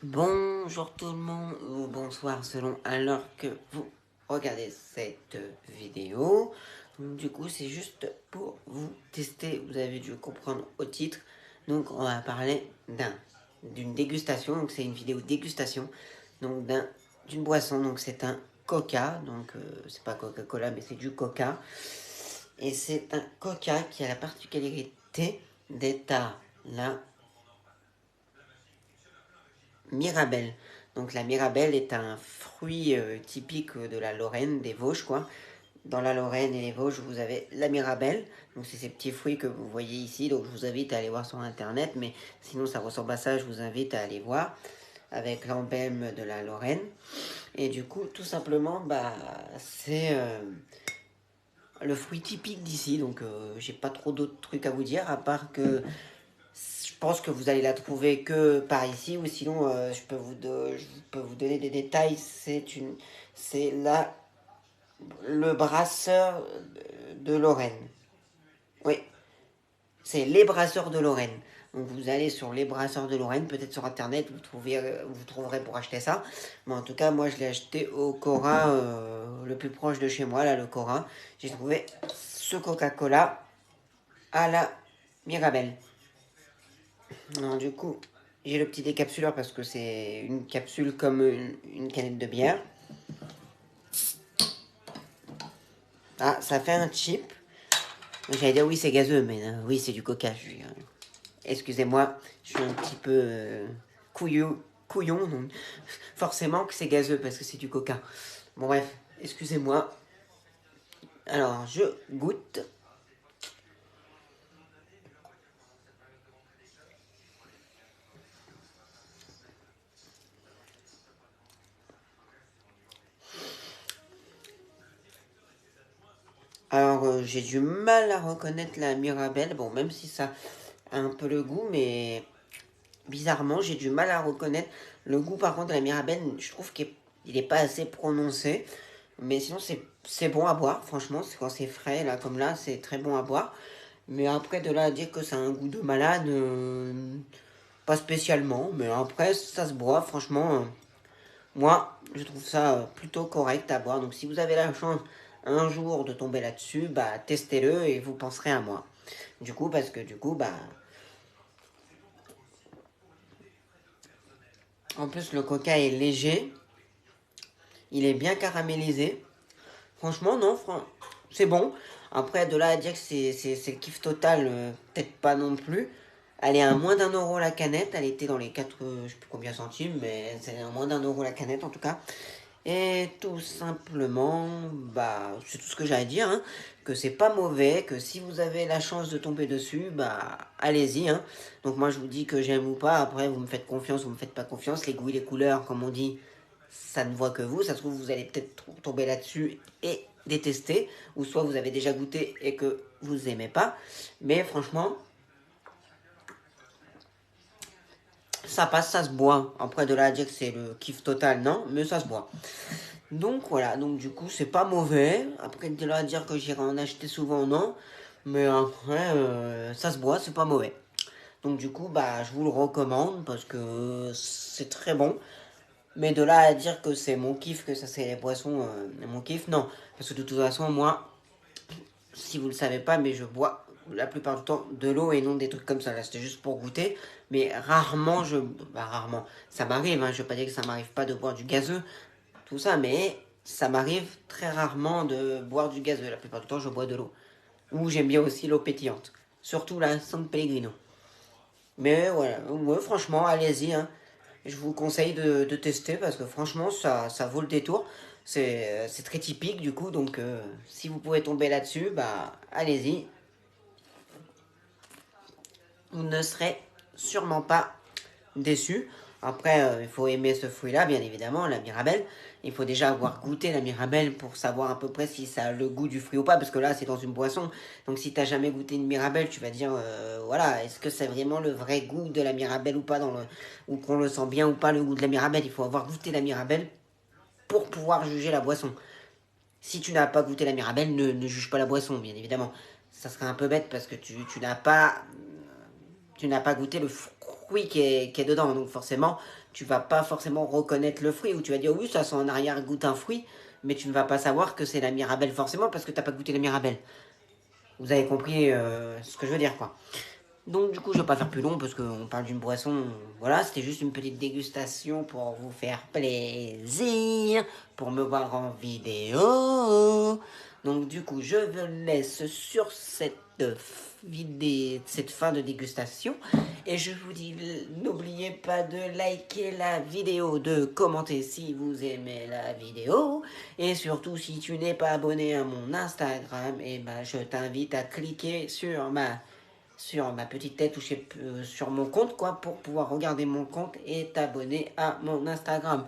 Bonjour tout le monde, ou bonsoir selon à l'heure que vous regardez cette vidéo. Donc, du coup, c'est juste pour vous tester, vous avez dû comprendre au titre. Donc, on va parler d'une dégustation. Donc, c'est une vidéo dégustation. Donc, d'une boisson. Donc, c'est un Coca. Donc, c'est pas Coca-Cola, mais c'est du Coca. Et c'est un Coca qui a la particularité d'être à la Mirabelle. Donc la Mirabelle est un fruit typique de la Lorraine, des Vosges quoi. Dans la Lorraine et les Vosges, vous avez la Mirabelle. Donc c'est ces petits fruits que vous voyez ici. Donc je vous invite à aller voir sur internet. Mais sinon ça ressemble à ça, je vous invite à aller voir. Avec l'emblème de la Lorraine. Et du coup, tout simplement, c'est le fruit typique d'ici. Donc j'ai pas trop d'autres trucs à vous dire. À part que je pense que vous allez la trouver que par ici, ou sinon je peux vous donner des détails. C'est le brasseur de Lorraine. Oui, c'est les brasseurs de Lorraine. Donc vous allez sur les brasseurs de Lorraine, peut-être sur internet, vous trouverez pour acheter ça. Mais en tout cas, moi je l'ai acheté au Cora, le plus proche de chez moi, là, le Cora. J'ai trouvé ce Coca-Cola à la Mirabelle. Non, du coup, j'ai le petit décapsuleur parce que c'est une capsule comme une canette de bière. Ah, ça fait un chip. J'allais dire oui, c'est gazeux, mais oui, c'est du coca. Excusez-moi, je suis un petit peu couillon, donc forcément que c'est gazeux parce que c'est du coca. Bon, bref, excusez-moi. Alors, je goûte. Alors, j'ai du mal à reconnaître la Mirabelle. Bon, même si ça a un peu le goût, mais bizarrement, j'ai du mal à reconnaître. Le goût, par contre, de la Mirabelle, je trouve qu'il n'est pas assez prononcé. Mais sinon, c'est bon à boire, franchement. Quand c'est frais, là, comme là, c'est très bon à boire. Mais après, de là à dire que ça a un goût de malade, pas spécialement. Mais après, ça se boit, franchement. Moi, je trouve ça plutôt correct à boire. Donc, si vous avez la chance un jour de tomber là-dessus, testez-le et vous penserez à moi. Du coup, parce que du coup, en plus, le coca est léger. Il est bien caramélisé. Franchement, non, c'est bon. Après, de là à dire que c'est le kiff total, peut-être pas non plus. Elle est à moins d'1 euro la canette. Elle était dans les 4, je sais plus combien centimes, mais c'est à moins d'1 euro la canette en tout cas. Et tout simplement, c'est tout ce que j'ai à dire, hein, que c'est pas mauvais, que si vous avez la chance de tomber dessus, allez-y, hein. Donc moi je vous dis que j'aime ou pas, après vous me faites confiance, vous me faites pas confiance, les goûts et les couleurs, comme on dit, ça ne voit que vous, ça se trouve vous allez peut-être tomber là-dessus et détester, ou soit vous avez déjà goûté et que vous aimez pas, mais franchement, ça passe, ça se boit. Après de là à dire que c'est le kiff total, non, mais ça se boit. Donc voilà, donc du coup c'est pas mauvais. Après de là à dire que j'irai en acheter souvent, non. Mais après ça se boit, c'est pas mauvais. Donc du coup je vous le recommande parce que c'est très bon. Mais de là à dire que c'est mon kiff, que ça c'est les boissons, mon kiff, non. Parce que de toute façon moi, si vous le savez pas, mais je bois la plupart du temps de l'eau et non des trucs comme ça. Là c'était juste pour goûter. Mais rarement rarement. Ça m'arrive, hein, je veux pas dire que ça m'arrive pas de boire du gazeux tout ça, mais ça m'arrive très rarement de boire du gazeux. La plupart du temps, je bois de l'eau. Ou j'aime bien aussi l'eau pétillante. Surtout la San Pellegrino. Mais voilà, ouais, franchement, allez-y, hein. Je vous conseille de tester parce que franchement, ça vaut le détour. C'est très typique du coup, donc si vous pouvez tomber là-dessus, allez-y. Vous ne serez sûrement pas déçu. Après, il faut aimer ce fruit-là, bien évidemment, la Mirabelle. Il faut déjà avoir goûté la Mirabelle pour savoir à peu près si ça a le goût du fruit ou pas, parce que là, c'est dans une boisson. Donc, si tu n'as jamais goûté une Mirabelle, tu vas dire, voilà, est-ce que c'est vraiment le vrai goût de la Mirabelle ou pas, ou qu'on le sent bien ou pas le goût de la Mirabelle. Il faut avoir goûté la Mirabelle pour pouvoir juger la boisson. Si tu n'as pas goûté la Mirabelle, ne juge pas la boisson, bien évidemment. Ça serait un peu bête parce que tu n'as pas goûté fruit qui est dedans. Donc forcément, tu vas pas forcément reconnaître le fruit, ou tu vas dire oui, ça sent en arrière-goût un fruit, mais tu ne vas pas savoir que c'est la Mirabelle forcément parce que t'as pas goûté la Mirabelle. Vous avez compris ce que je veux dire, quoi. Donc du coup, je vais pas faire plus long parce qu'on parle d'une boisson. Voilà, c'était juste une petite dégustation pour vous faire plaisir, pour me voir en vidéo. Donc du coup, je vous laisse sur cette fin de dégustation. Et je vous dis, n'oubliez pas de liker la vidéo, de commenter si vous aimez la vidéo. Et surtout, si tu n'es pas abonné à mon Instagram, et ben, je t'invite à cliquer sur ma petite tête ou sur mon compte, quoi, pour pouvoir regarder mon compte et t'abonner à mon Instagram.